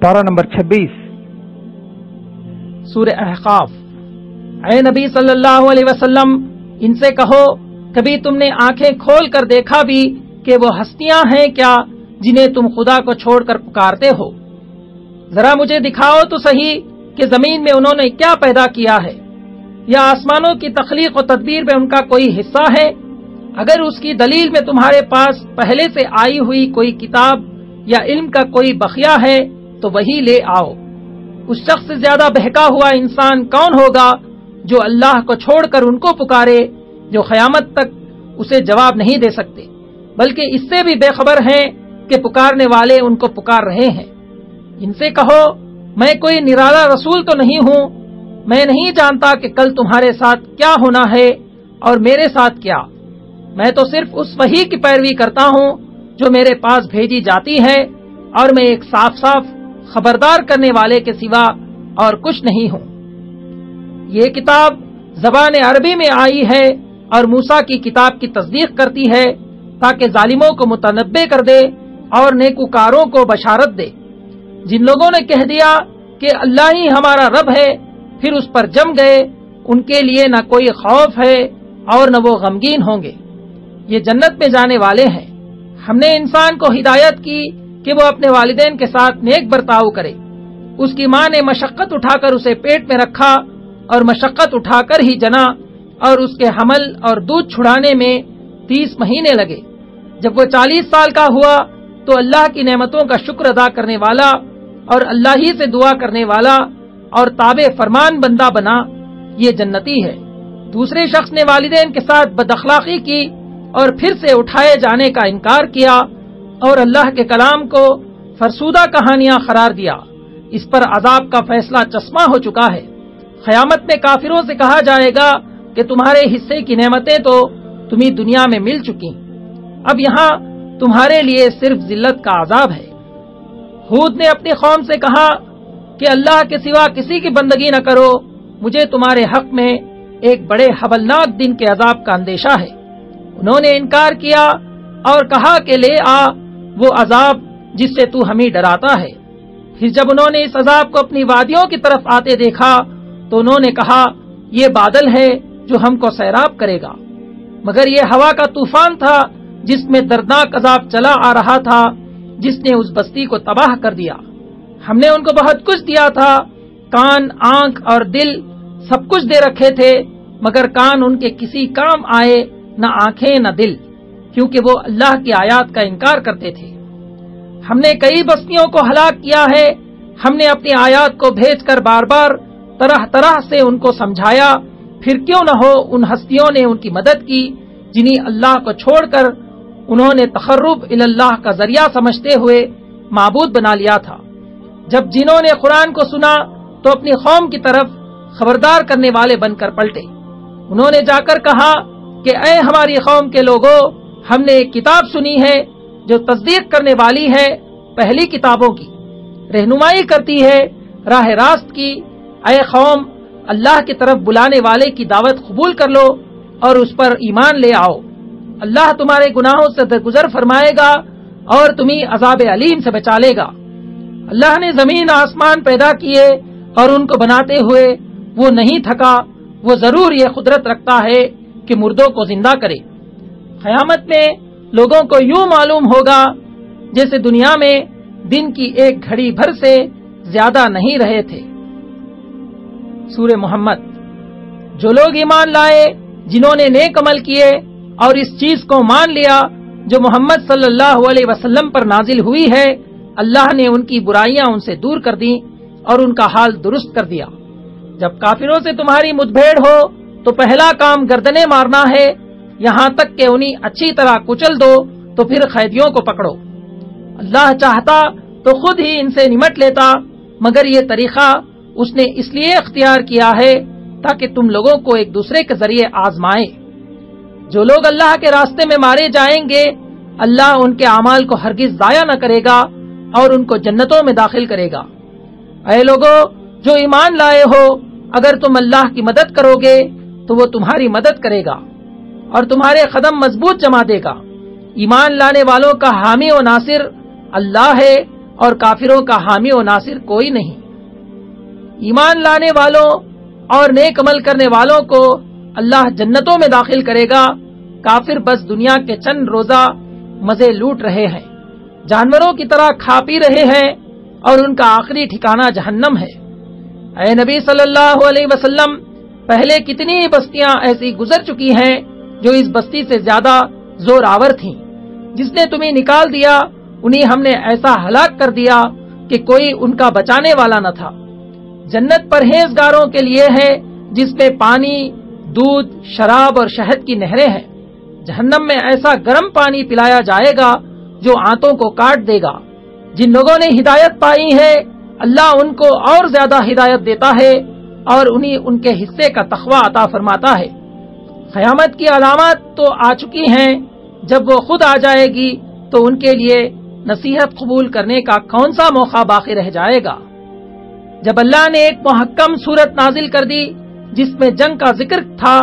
پارہ نمبر 26 سورہ احقاف۔ اے نبی صلی اللہ علیہ وسلم، ان سے کہو کبھی تم نے آنکھیں کھول کر دیکھا بھی کہ وہ ہستیاں ہیں کیا جنہیں تم خدا کو چھوڑ کر پکارتے ہو؟ ذرا مجھے دکھاؤ تو صحیح کہ زمین میں انہوں نے کیا پیدا کیا ہے، یا آسمانوں کی تخلیق و تدبیر میں ان کا کوئی حصہ ہے؟ اگر اس کی دلیل میں تمہارے پاس پہلے سے آئی ہوئی کوئی کتاب یا علم کا کوئی بخیا ہے تو وہی لے آؤ۔ اس شخص سے زیادہ بہکا ہوا انسان کون ہوگا جو اللہ کو چھوڑ کر ان کو پکارے جو قیامت تک اسے جواب نہیں دے سکتے، بلکہ اس سے بھی بے خبر ہیں کہ پکارنے والے ان کو پکار رہے ہیں۔ ان سے کہو میں کوئی نرالا رسول تو نہیں ہوں، میں نہیں جانتا کہ کل تمہارے ساتھ کیا ہونا ہے اور میرے ساتھ کیا، میں تو صرف اس وحی کی پیروی کرتا ہوں جو میرے پاس بھیجی جاتی ہے، اور میں ایک صاف صاف خبردار کرنے والے کے سوا اور کچھ نہیں ہوں۔ یہ کتاب زبان عربی میں آئی ہے اور موسیٰ کی کتاب کی تصدیق کرتی ہے تاکہ ظالموں کو متنبہ کر دے اور نیکوکاروں کو بشارت دے۔ جن لوگوں نے کہہ دیا کہ اللہ ہی ہمارا رب ہے پھر اس پر جم گئے، ان کے لیے نہ کوئی خوف ہے اور نہ وہ غمگین ہوں گے، یہ جنت میں جانے والے ہیں۔ ہم نے انسان کو ہدایت کی کہ وہ اپنے والدین کے ساتھ نیک برتاؤ کرے۔ اس کی ماں نے مشقت اٹھا کر اسے پیٹ میں رکھا اور مشقت اٹھا کر ہی جنا، اور اس کے حمل اور دودھ چھڑانے میں 30 مہینے لگے۔ جب وہ 40 سال کا ہوا تو اللہ کی نعمتوں کا شکر ادا کرنے والا اور اللہ ہی سے دعا کرنے والا اور تابع فرمان بندہ بنا، یہ جنتی ہے۔ دوسرے شخص نے والدین کے ساتھ بد اخلاقی کی اور پھر سے اٹھائے جانے کا انکار کیا اور اللہ کے کلام کو فرسودہ کہانیاں قرار دیا۔ اس پر عذاب کا فیصلہ چشمہ ہو چکا ہے۔ قیامت میں کافروں سے کہا جائے گا کہ تمہارے حصے کی نعمتیں تو تمہیں دنیا میں مل چکی، اب یہاں تمہارے لیے صرف ذلت کا عذاب ہے۔ ہود نے اپنی قوم سے کہا کہ اللہ کے سوا کسی کی بندگی نہ کرو، مجھے تمہارے حق میں ایک بڑے ہولناک دن کے عذاب کا اندیشہ ہے۔ انہوں نے انکار کیا اور کہا کہ لے آ وہ عذاب جس سے تو ہمیں ڈراتا ہے۔ پھر جب انہوں نے اس عذاب کو اپنی وادیوں کی طرف آتے دیکھا تو انہوں نے کہا یہ بادل ہے جو ہم کو سیراب کرے گا، مگر یہ ہوا کا طوفان تھا جس میں دردناک عذاب چلا آ رہا تھا، جس نے اس بستی کو تباہ کر دیا۔ ہم نے ان کو بہت کچھ دیا تھا، کان، آنکھ اور دل سب کچھ دے رکھے تھے، مگر کان ان کے کسی کام آئے نہ آنکھیں نہ دل، کیونکہ وہ اللہ کی آیات کا انکار کرتے تھے۔ ہم نے کئی بستیوں کو ہلاک کیا ہے، ہم نے اپنی آیات کو بھیج کر بار بار طرح طرح سے ان کو سمجھایا، پھر کیوں نہ ہو ان ہستیوں نے ان کی مدد کی جنہیں اللہ کو چھوڑ کر انہوں نے تقرب الی اللہ کا ذریعہ سمجھتے ہوئے معبود بنا لیا تھا۔ جب جنہوں نے قرآن کو سنا تو اپنی قوم کی طرف خبردار کرنے والے بن کر پلٹے۔ انہوں نے جا کر کہا کہ اے ہماری قوم کے لوگوں، ہم نے ایک کتاب سنی ہے جو تصدیق کرنے والی ہے پہلی کتابوں کی، رہنمائی کرتی ہے راہ راست کی۔ اے قوم، اللہ کی طرف بلانے والے کی دعوت قبول کر لو اور اس پر ایمان لے آؤ، اللہ تمہارے گناہوں سے درگزر فرمائے گا اور تمہیں عذاب علیم سے بچا لے گا۔ اللہ نے زمین آسمان پیدا کیے اور ان کو بناتے ہوئے وہ نہیں تھکا، وہ ضرور یہ قدرت رکھتا ہے کہ مردوں کو زندہ کرے۔ قیامت میں لوگوں کو یوں معلوم ہوگا جیسے دنیا میں دن کی ایک گھڑی بھر سے زیادہ نہیں رہے تھے۔ سورہ محمد۔ جو لوگ ایمان لائے، جنہوں نے نیک عمل کیے اور اس چیز کو مان لیا جو محمد صلی اللہ علیہ وسلم پر نازل ہوئی ہے، اللہ نے ان کی برائیاں ان سے دور کر دیں اور ان کا حال درست کر دیا۔ جب کافروں سے تمہاری مدبھیڑ ہو تو پہلا کام گردنیں مارنا ہے، یہاں تک کہ انہیں اچھی طرح کچل دو تو پھر قیدیوں کو پکڑو۔ اللہ چاہتا تو خود ہی ان سے نمٹ لیتا، مگر یہ طریقہ اس نے اس لیے اختیار کیا ہے تاکہ تم لوگوں کو ایک دوسرے کے ذریعے آزمائے۔ جو لوگ اللہ کے راستے میں مارے جائیں گے، اللہ ان کے اعمال کو ہرگز ضائع نہ کرے گا اور ان کو جنتوں میں داخل کرے گا۔ اے لوگو جو ایمان لائے ہو، اگر تم اللہ کی مدد کرو گے تو وہ تمہاری مدد کرے گا اور تمہارے قدم مضبوط جما دے گا۔ ایمان لانے والوں کا حامی و ناصر اللہ ہے اور کافروں کا حامی و ناصر کوئی نہیں۔ ایمان لانے والوں اور نیک عمل کرنے والوں کو اللہ جنتوں میں داخل کرے گا، کافر بس دنیا کے چند روزہ مزے لوٹ رہے ہیں، جانوروں کی طرح کھا پی رہے ہیں، اور ان کا آخری ٹھکانہ جہنم ہے۔ اے نبی صلی اللہ علیہ وسلم، پہلے کتنی بستیاں ایسی گزر چکی ہیں جو اس بستی سے زیادہ زور آور تھیں۔ جس نے تمہیں نکال دیا انہیں ہم نے ایسا ہلاک کر دیا کہ کوئی ان کا بچانے والا نہ تھا۔ جنت پرہیزگاروں کے لیے ہے، جس میں پانی، دودھ، شراب اور شہد کی نہریں ہیں۔ جہنم میں ایسا گرم پانی پلایا جائے گا جو آنتوں کو کاٹ دے گا۔ جن لوگوں نے ہدایت پائی ہے اللہ ان کو اور زیادہ ہدایت دیتا ہے اور انہیں ان کے حصے کا تقویٰ عطا فرماتا ہے۔ قیامت کی علامات تو آ چکی ہیں، جب وہ خود آ جائے گی تو ان کے لیے نصیحت قبول کرنے کا کون سا موقع باقی رہ جائے گا۔ جب اللہ نے ایک محکم صورت نازل کر دی جس میں جنگ کا ذکر تھا،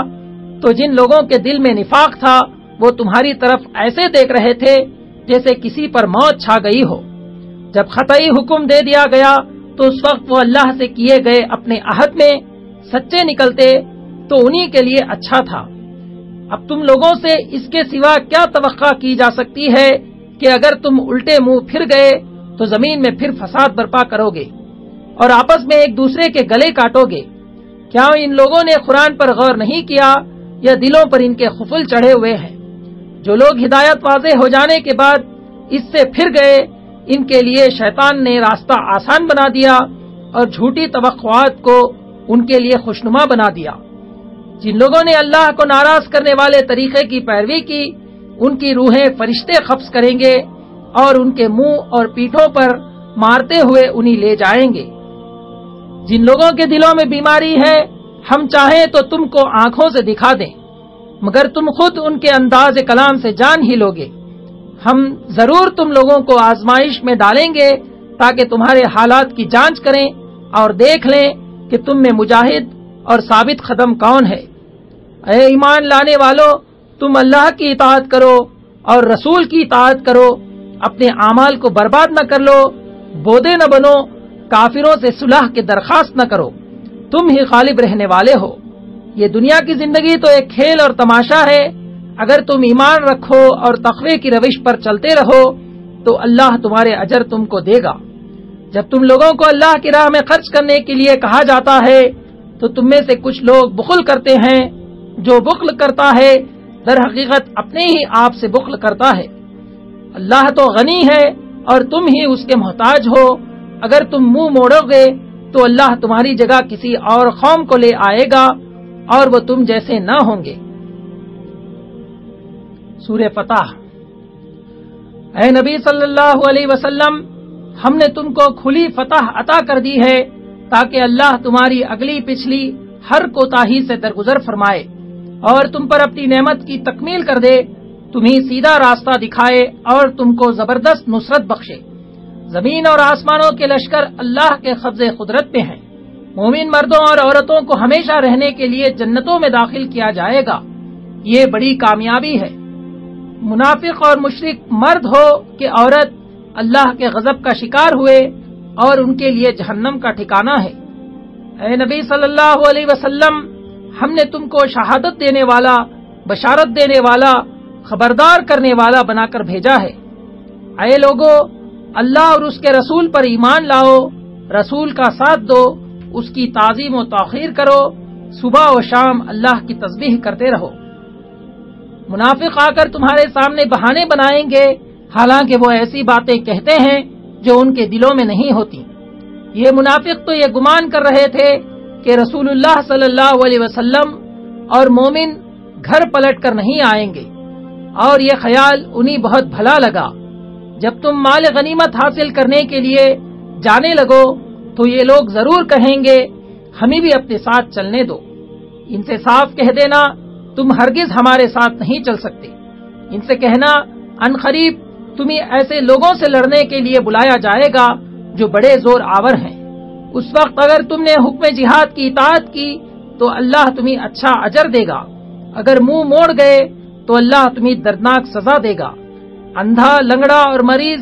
تو جن لوگوں کے دل میں نفاق تھا وہ تمہاری طرف ایسے دیکھ رہے تھے جیسے کسی پر موت چھا گئی ہو۔ جب قطعی حکم دے دیا گیا تو اس وقت وہ اللہ سے کیے گئے اپنے عہد میں سچے نکلتے تو انہی کے لیے اچھا تھا۔ اب تم لوگوں سے اس کے سوا کیا توقع کی جا سکتی ہے کہ اگر تم الٹے منہ پھر گئے تو زمین میں پھر فساد برپا کرو گے اور آپس میں ایک دوسرے کے گلے کاٹو گے۔ کیا ان لوگوں نے قرآن پر غور نہیں کیا یا دلوں پر ان کے خفل چڑھے ہوئے ہیں؟ جو لوگ ہدایت واضح ہو جانے کے بعد اس سے پھر گئے، ان کے لیے شیطان نے راستہ آسان بنا دیا اور جھوٹی توقعات کو ان کے لیے خوشنما بنا دیا۔ جن لوگوں نے اللہ کو ناراض کرنے والے طریقے کی پیروی کی، ان کی روحیں فرشتے قبض کریں گے اور ان کے منہ اور پیٹھوں پر مارتے ہوئے انہیں لے جائیں گے۔ جن لوگوں کے دلوں میں بیماری ہے ہم چاہیں تو تم کو آنکھوں سے دکھا دیں، مگر تم خود ان کے انداز کلام سے جان ہی لوگے۔ ہم ضرور تم لوگوں کو آزمائش میں ڈالیں گے تاکہ تمہارے حالات کی جانچ کریں اور دیکھ لیں کہ تم میں مجاہد اور ثابت قدم کون ہے۔ اے ایمان لانے والو، تم اللہ کی اطاعت کرو اور رسول کی اطاعت کرو، اپنے اعمال کو برباد نہ کر لو، بودے نہ بنو، کافروں سے صلح کی درخواست نہ کرو، تم ہی غالب رہنے والے ہو۔ یہ دنیا کی زندگی تو ایک کھیل اور تماشا ہے، اگر تم ایمان رکھو اور تقوی کی روش پر چلتے رہو تو اللہ تمہارے اجر تم کو دے گا۔ جب تم لوگوں کو اللہ کی راہ میں خرچ کرنے کے لیے کہا جاتا ہے تو تم میں سے کچھ لوگ بخل کرتے ہیں۔ جو بخل کرتا ہے در حقیقت اپنے ہی آپ سے بخل کرتا ہے۔ اللہ تو غنی ہے اور تم ہی اس کے محتاج ہو۔ اگر تم منہ موڑو گے تو اللہ تمہاری جگہ کسی اور قوم کو لے آئے گا اور وہ تم جیسے نہ ہوں گے۔ سورہ فتح۔ اے نبی صلی اللہ علیہ وسلم، ہم نے تم کو کھلی فتح عطا کر دی ہے تاکہ اللہ تمہاری اگلی پچھلی ہر کوتاہی سے درگزر فرمائے اور تم پر اپنی نعمت کی تکمیل کر دے، تمہیں سیدھا راستہ دکھائے اور تم کو زبردست نصرت بخشے۔ زمین اور آسمانوں کے لشکر اللہ کے قبضے قدرت پہ ہیں۔ مومن مردوں اور عورتوں کو ہمیشہ رہنے کے لیے جنتوں میں داخل کیا جائے گا، یہ بڑی کامیابی ہے۔ منافق اور مشرک مرد ہو کہ عورت اللہ کے غضب کا شکار ہوئے اور ان کے لیے جہنم کا ٹھکانہ ہے۔ اے نبی صلی اللہ علیہ وسلم، ہم نے تم کو شہادت دینے والا، بشارت دینے والا، خبردار کرنے والا بنا کر بھیجا ہے۔ اے لوگو، اللہ اور اس کے رسول پر ایمان لاؤ، رسول کا ساتھ دو، اس کی تعظیم و توقیر کرو، صبح و شام اللہ کی تسبیح کرتے رہو۔ منافق آ کر تمہارے سامنے بہانے بنائیں گے، حالانکہ وہ ایسی باتیں کہتے ہیں جو ان کے دلوں میں نہیں ہوتی۔ یہ منافق تو یہ گمان کر رہے تھے کہ رسول اللہ صلی اللہ علیہ وسلم اور مومن گھر پلٹ کر نہیں آئیں گے، اور یہ خیال انہیں بہت بھلا لگا۔ جب تم مال غنیمت حاصل کرنے کے لیے جانے لگو تو یہ لوگ ضرور کہیں گے ہمیں بھی اپنے ساتھ چلنے دو۔ ان سے صاف کہہ دینا تم ہرگز ہمارے ساتھ نہیں چل سکتے۔ ان سے کہنا ان قریب تمہیں ایسے لوگوں سے لڑنے کے لیے بلایا جائے گا جو بڑے زور آور ہیں۔ اس وقت اگر تم نے حکم جہاد کی اطاعت کی تو اللہ تمہیں اچھا اجر دے گا، اگر منہ موڑ گئے تو اللہ تمہیں دردناک سزا دے گا۔ اندھا، لنگڑا اور مریض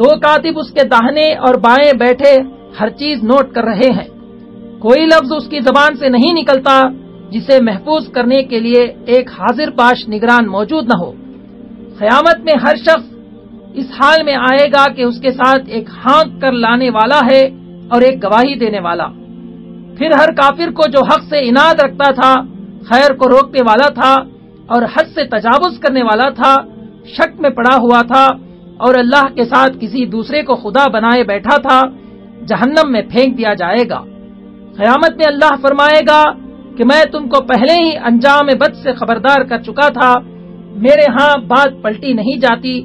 2 کاتب اس کے داہنے اور بائیں بیٹھے ہر چیز نوٹ کر رہے ہیں۔ کوئی لفظ اس کی زبان سے نہیں نکلتا جسے محفوظ کرنے کے لیے ایک حاضر باش نگران موجود نہ ہو۔ قیامت میں ہر شخص اس حال میں آئے گا کہ اس کے ساتھ ایک ہانک کر لانے والا ہے اور ایک گواہی دینے والا۔ پھر ہر کافر کو جو حق سے اناد رکھتا تھا، خیر کو روکنے والا تھا اور حد سے تجاوز کرنے والا تھا، شک میں پڑا ہوا تھا اور اللہ کے ساتھ کسی دوسرے کو خدا بنائے بیٹھا تھا، جہنم میں پھینک دیا جائے گا۔ قیامت میں اللہ فرمائے گا کہ میں تم کو پہلے ہی انجام بد سے خبردار کر چکا تھا، میرے ہاں بات پلٹی نہیں جاتی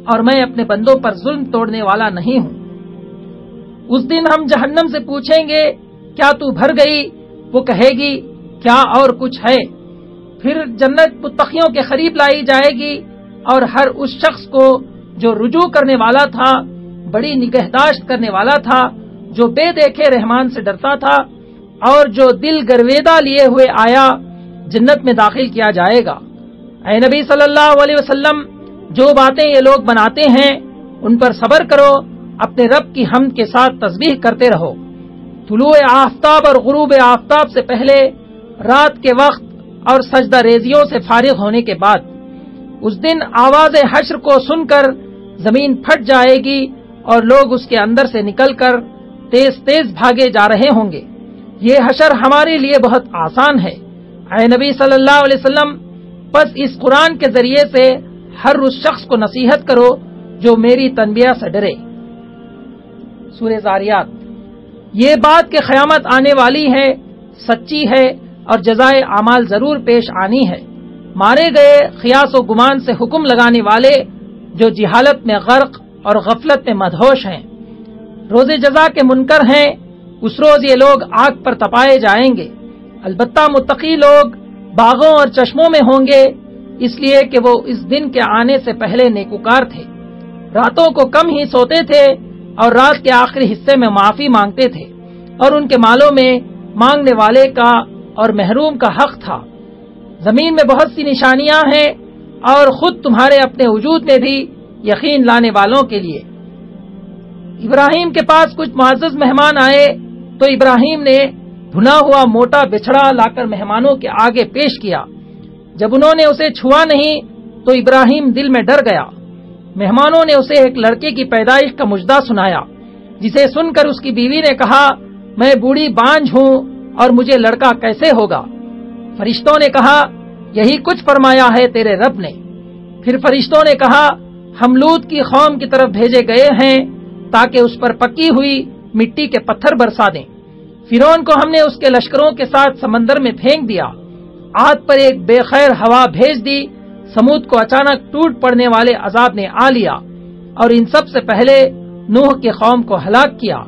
اور میں اپنے بندوں پر ظلم توڑنے والا نہیں ہوں۔ اس دن ہم جہنم سے پوچھیں گے کیا تو بھر گئی؟ وہ کہے گی کیا اور کچھ ہے۔ پھر جنت متقیوں کے قریب لائی جائے گی اور ہر اس شخص کو جو رجوع کرنے والا تھا، بڑی نگہداشت کرنے والا تھا، جو بے دیکھے رحمان سے ڈرتا تھا اور جو دل گرویدہ لیے ہوئے آیا، جنت میں داخل کیا جائے گا۔ اے نبی صلی اللہ علیہ وسلم، جو باتیں یہ لوگ بناتے ہیں ان پر صبر کرو، اپنے رب کی حمد کے ساتھ تسبیح کرتے رہو۔ طلوع آفتاب اور غروب آفتاب سے پہلے، رات کے وقت اور سجدہ ریزیوں سے فارغ ہونے کے بعد، اس دن آواز حشر کو سن کر زمین پھٹ جائے گی اور لوگ اس کے اندر سے نکل کر تیز تیز بھاگے جا رہے ہوں گے۔ یہ حشر ہمارے لیے بہت آسان ہے۔ اے نبی صلی اللہ علیہ وسلم، پس اس قرآن کے ذریعے سے ہر اس شخص کو نصیحت کرو جو میری تنبیہ سے ڈرے۔ سورہ زاریات۔ یہ بات کہ قیامت آنے والی ہے سچی ہے اور جزائے اعمال ضرور پیش آنی ہے۔ مارے گئے قیاس و گمان سے حکم لگانے والے جو جہالت میں غرق اور غفلت میں مدہوش ہیں، روز جزا کے منکر ہیں، اس روز یہ لوگ آگ پر تپائے جائیں گے۔ البتہ متقی لوگ باغوں اور چشموں میں ہوں گے، اس لیے کہ وہ اس دن کے آنے سے پہلے نیکوکار تھے، راتوں کو کم ہی سوتے تھے اور رات کے آخری حصے میں معافی مانگتے تھے، اور ان کے مالوں میں مانگنے والے کا اور محروم کا حق تھا۔ زمین میں بہت سی نشانیاں ہیں اور خود تمہارے اپنے وجود میں بھی یقین لانے والوں کے لیے۔ ابراہیم کے پاس کچھ معزز مہمان آئے تو ابراہیم نے بھنا ہوا موٹا بچھڑا لا کر مہمانوں کے آگے پیش کیا۔ جب انہوں نے اسے چھوا نہیں تو ابراہیم دل میں ڈر گیا۔ مہمانوں نے اسے ایک لڑکے کی پیدائش کا مژدہ سنایا، جسے سن کر اس کی بیوی نے کہا، میں بوڑھی بانجھ ہوں اور مجھے لڑکا کیسے ہوگا؟ فرشتوں نے کہا، یہی کچھ فرمایا ہے تیرے رب نے۔ پھر فرشتوں نے کہا، ہم لوط کی قوم کی طرف بھیجے گئے ہیں تاکہ اس پر پکی ہوئی مٹی کے پتھر برسا دیں۔ فرعون کو ہم نے اس کے لشکروں کے ساتھ سمندر میں پھینک دیا۔ عاد پر ایک بے خیر ہوا بھیج دی، سمود کو اچانک ٹوٹ پڑنے والے عذاب نے آ لیا، اور ان سب سے پہلے نوح کی قوم کو ہلاک کیا۔